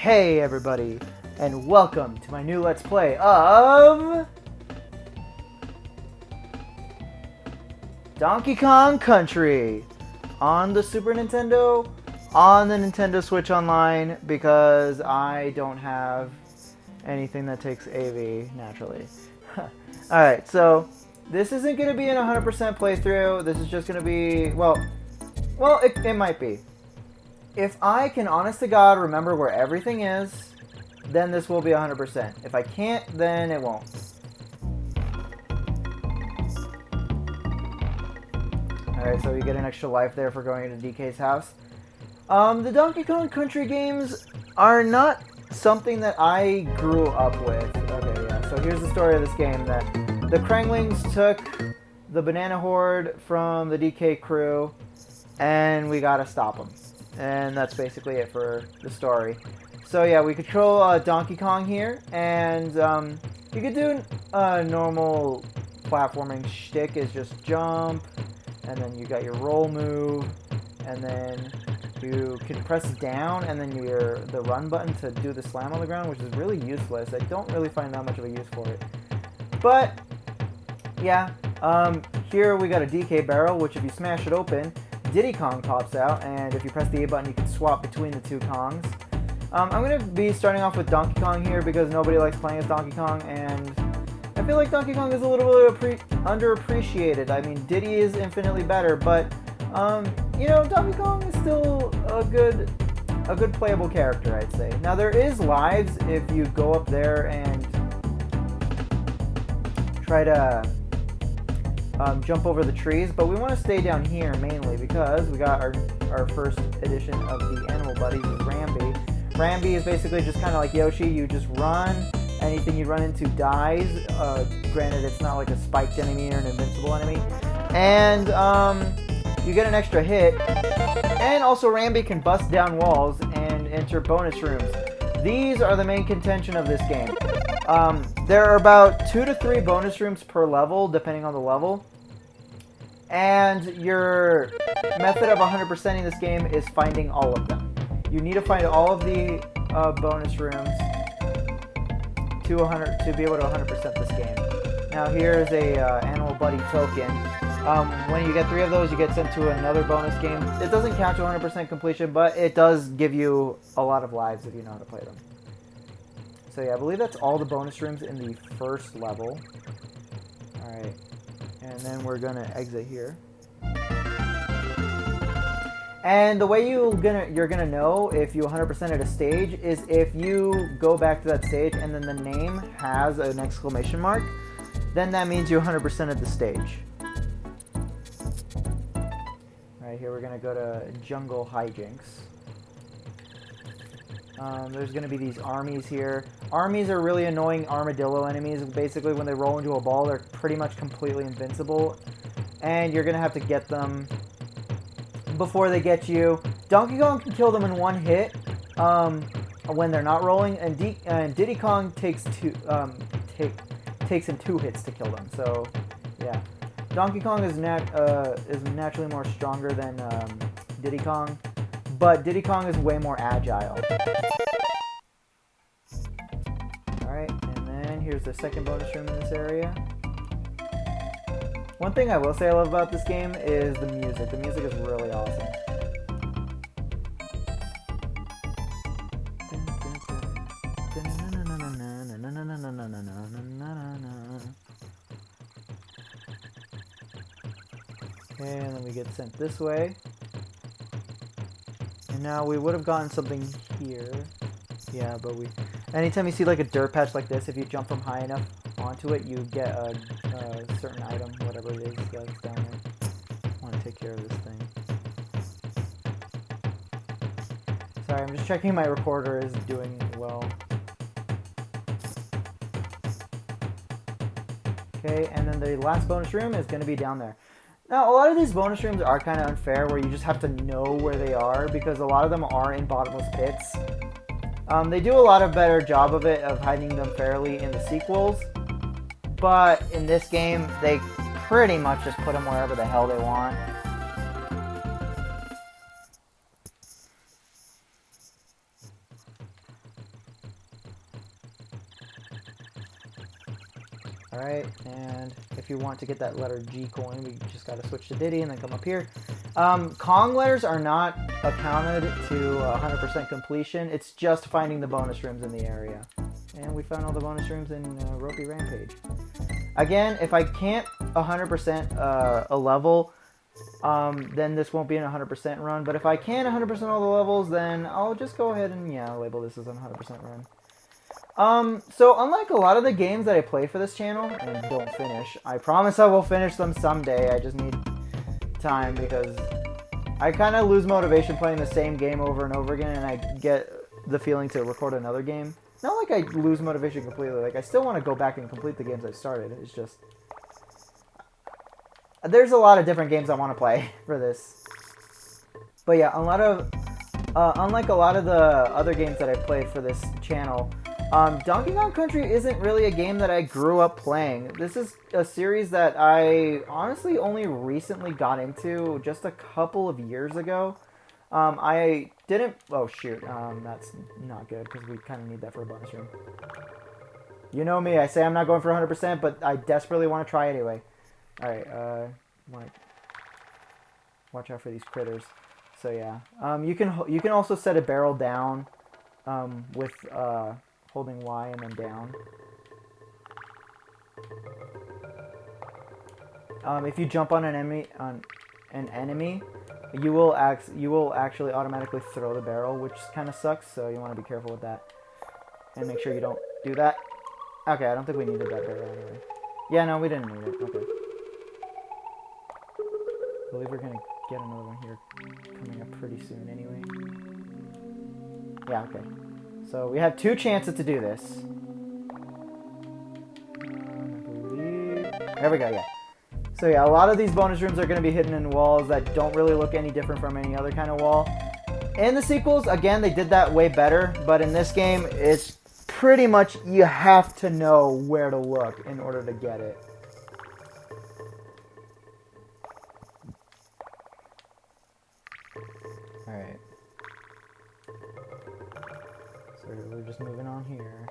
Hey everybody, and welcome to my new Let's Play of Donkey Kong Country on the Super Nintendo, on the Nintendo Switch Online, because I don't have anything that takes AV naturally. Alright, so this isn't going to be an 100% playthrough. This is just going to be, well, it might be. If I can, honest to God, remember where everything is, then this will be 100%. If I can't, then it won't. Alright, so you get an extra life there for going into DK's house. The Donkey Kong Country games are not something that I grew up with. Okay, yeah, so here's the story of this game. That the Kranglings took the Banana Horde from the DK crew, and we gotta stop them. And that's basically it for the story. So yeah, we control Donkey Kong here, and you could do a normal platforming shtick is just jump, and then you got your roll move, and then you can press down, and then the run button to do the slam on the ground, which is really useless. I don't really find that much of a use for it. But yeah, here we got a DK barrel, which if you smash it open, Diddy Kong pops out, and if you press the A button, you can swap between the two Kongs. I'm going to be starting off with Donkey Kong here because nobody likes playing as Donkey Kong, and I feel like Donkey Kong is a little bit underappreciated. I mean, Diddy is infinitely better, but, you know, Donkey Kong is still a good playable character, I'd say. Now, there is lives if you go up there and try to jump over the trees, but we want to stay down here mainly because we got our first edition of the Animal Buddies with Rambi. Rambi is basically just kind of like Yoshi. You just run. Anything you run into dies. Granted, it's not like a spiked enemy or an invincible enemy. And you get an extra hit. And also Rambi can bust down walls and enter bonus rooms. These are the main contention of this game. There are about 2 to 3 bonus rooms per level, depending on the level. And your method of 100%ing this game is finding all of them. You need to find all of the bonus rooms to be able to 100% this game. Now here's a Animal Buddy token. When you get 3 of those, you get sent to another bonus game. It doesn't count to 100% completion, but it does give you a lot of lives if you know how to play them. So yeah, I believe that's all the bonus rooms in the first level. Alright, and then we're gonna exit here. And the way you're gonna know if you 100%ed a stage is if you go back to that stage and then the name has an exclamation mark, then that means you 100%ed the stage. Alright, here we're gonna go to Jungle Hijinks. There's going to be these armies here. Armies are really annoying armadillo enemies. Basically, when they roll into a ball, they're pretty much completely invincible. And you're going to have to get them before they get you. Donkey Kong can kill them in one hit when they're not rolling. And Diddy Kong takes in 2 hits to kill them. So, yeah. Donkey Kong is naturally more stronger than Diddy Kong. But Diddy Kong is way more agile. Alright, and then here's the second bonus room in this area. One thing I will say I love about this game is the music. The music is really awesome. Okay, and then we get sent this way. Now we would have gotten something here. Yeah, but anytime you see like a dirt patch like this, if you jump from high enough onto it, you get a certain item, whatever it is that's down there. I want to take care of this thing. Sorry, I'm just checking my recorder is doing well. Okay, and then the last bonus room is going to be down there. Now, a lot of these bonus rooms are kind of unfair, where you just have to know where they are, because a lot of them are in bottomless pits. They do a lot of better job of it, of hiding them fairly in the sequels, but in this game, they pretty much just put them wherever the hell they want. Alright, and if you want to get that letter G coin, we just gotta switch to Diddy and then come up here. Kong letters are not accounted to 100% completion. It's just finding the bonus rooms in the area. And we found all the bonus rooms in Ropey Rampage. Again, if I can't 100% a level, then this won't be an 100% run. But if I can 100% all the levels, then I'll just go ahead and, yeah, label this as a 100% run. So unlike a lot of the games that I play for this channel, and don't finish, I promise I will finish them someday, I just need time, because I kind of lose motivation playing the same game over and over again, and I get the feeling to record another game. Not like I lose motivation completely, like I still want to go back and complete the games I started, it's just... There's a lot of different games I want to play for this. But yeah, unlike a lot of the other games that I've played for this channel, Donkey Kong Country isn't really a game that I grew up playing. This is a series that I honestly only recently got into just a couple of years ago. I didn't... Oh, shoot. That's not good, because we kind of need that for a bonus room. You know me, I say I'm not going for 100%, but I desperately want to try anyway. Alright, watch out for these critters. So, yeah. You can also set a barrel down with holding Y and then down. If you jump on an enemy, you will actually automatically throw the barrel, which kind of sucks. So you want to be careful with that, and make sure you don't do that. Okay, I don't think we needed that barrel anyway. Yeah, no, we didn't need it. Okay. I believe we're gonna get another one here coming up pretty soon anyway. Yeah, okay. So we have 2 chances to do this. There we go, yeah. So yeah, a lot of these bonus rooms are going to be hidden in walls that don't really look any different from any other kind of wall. In the sequels, again, they did that way better, but in this game, it's pretty much you have to know where to look in order to get it. Alright. So we're just moving on here.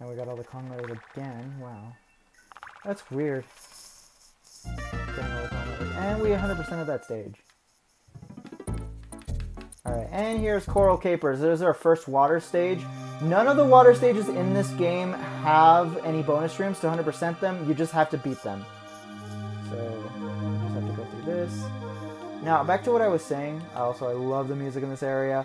And we got all the Kong letters again. Wow. That's weird. Getting all the Kong letters. And we 100% of that stage. Alright, and here's Coral Capers. There's our first water stage. None of the water stages in this game have any bonus rooms to 100% them. You just have to beat them. So, you just have to go through this. Now, back to what I was saying. Also, I love the music in this area.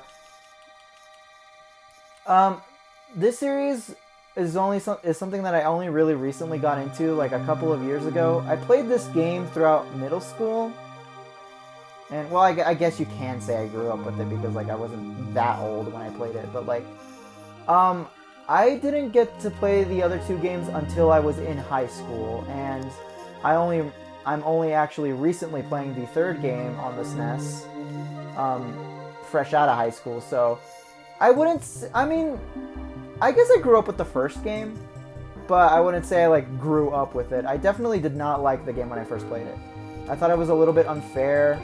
This series is something that I only really recently got into, like a couple of years ago. I played this game throughout middle school, and well, I guess you can say I grew up with it because like I wasn't that old when I played it, but like, I didn't get to play the other 2 games until I was in high school, and I'm only actually recently playing the 3rd game on the SNES, fresh out of high school. So I guess I grew up with the first game, but I wouldn't say I like grew up with it. I definitely did not like the game when I first played it. I thought it was a little bit unfair,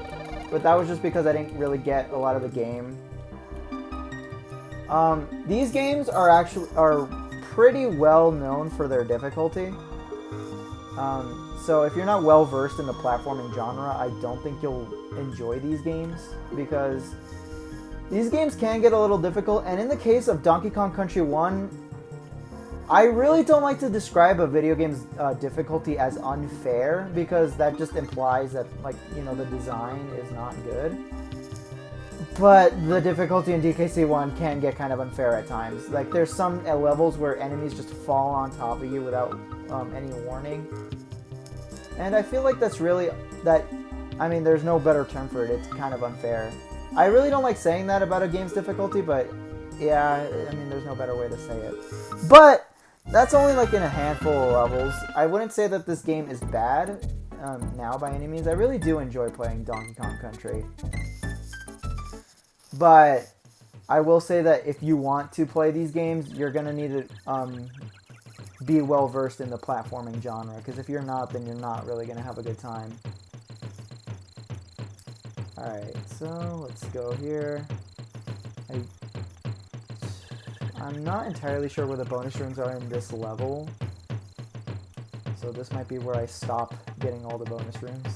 but that was just because I didn't really get a lot of the game. These games are pretty well known for their difficulty. So if you're not well versed in the platforming genre, I don't think you'll enjoy these games, because these games can get a little difficult, and in the case of Donkey Kong Country 1, I really don't like to describe a video game's difficulty as unfair, because that just implies that, like, you know, the design is not good. But the difficulty in DKC 1 can get kind of unfair at times. Like, there's some levels where enemies just fall on top of you without any warning. And I feel like that's really, there's no better term for it, it's kind of unfair. I really don't like saying that about a game's difficulty, but yeah, I mean, there's no better way to say it. But that's only like in a handful of levels. I wouldn't say that this game is bad now by any means. I really do enjoy playing Donkey Kong Country. But I will say that if you want to play these games, you're going to need to be well versed in the platforming genre, because if you're not, then you're not really going to have a good time. Alright, so let's go here. I'm not entirely sure where the bonus rooms are in this level. So this might be where I stop getting all the bonus rooms.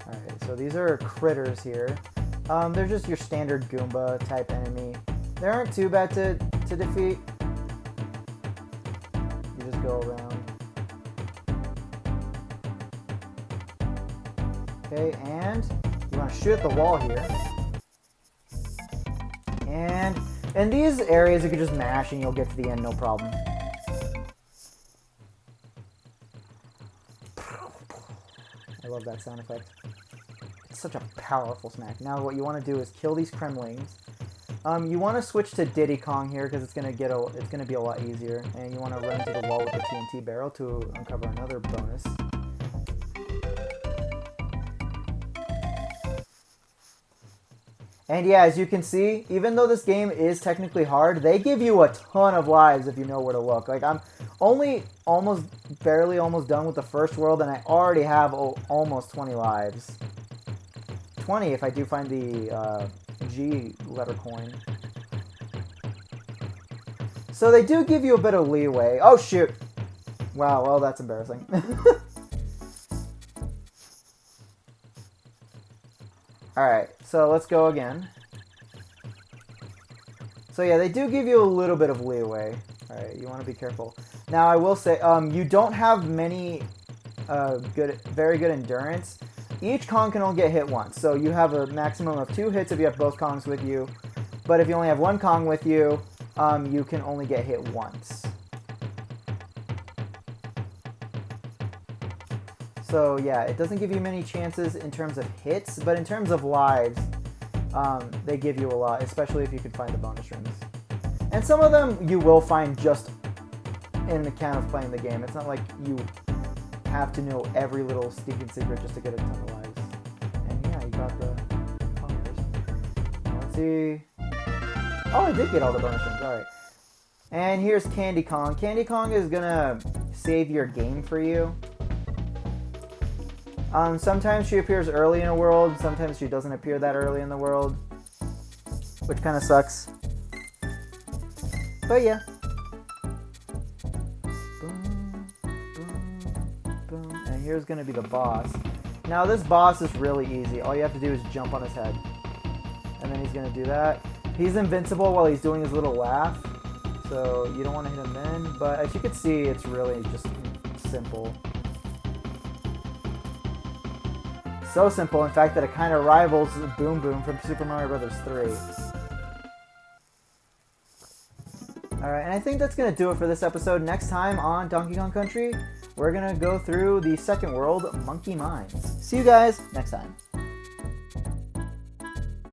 Alright, so these are critters here. They're just your standard Goomba type enemy. They aren't too bad to defeat. You just go around. Okay, and you want to shoot at the wall here. And in these areas, you can just mash and you'll get to the end, no problem. I love that sound effect. It's such a powerful smack. Now what you want to do is kill these Kremlings. You want to switch to Diddy Kong here because it's gonna be a lot easier, and you want to run to the wall with the TNT barrel to uncover another bonus. And yeah, as you can see, even though this game is technically hard, they give you a ton of lives if you know where to look. Like, I'm barely almost done with the first world, and I already have almost 20 lives. 20 if I do find the G letter coin. So they do give you a bit of leeway. Oh, shoot. Wow, well, that's embarrassing. Alright, so let's go again. So yeah, they do give you a little bit of leeway. Alright, you want to be careful. Now, I will say, you don't have many very good endurance. Each Kong can only get hit once, so you have a maximum of 2 hits if you have both Kongs with you. But if you only have one Kong with you, you can only get hit once. So yeah, it doesn't give you many chances in terms of hits, but in terms of lives, they give you a lot, especially if you can find the bonus rooms. And some of them you will find just in the count of playing the game. It's not like you have to know every little stinking secret just to get a ton of lives. And yeah, you got the Kongers. Now let's see. Oh, I did get all the bonus rooms. Alright. And here's Candy Kong. Candy Kong is gonna save your game for you. Sometimes she appears early in a world, sometimes she doesn't appear that early in the world, which kind of sucks. But yeah. Boom, boom, boom. And here's going to be the boss. Now this boss is really easy. All you have to do is jump on his head. And then he's going to do that. He's invincible while he's doing his little laugh, so you don't want to hit him then. But as you can see, it's really just simple. So simple, in fact, that it kind of rivals Boom Boom from Super Mario Bros. 3. Alright, and I think that's going to do it for this episode. Next time on Donkey Kong Country, we're going to go through the second world, Monkey Mines. See you guys next time.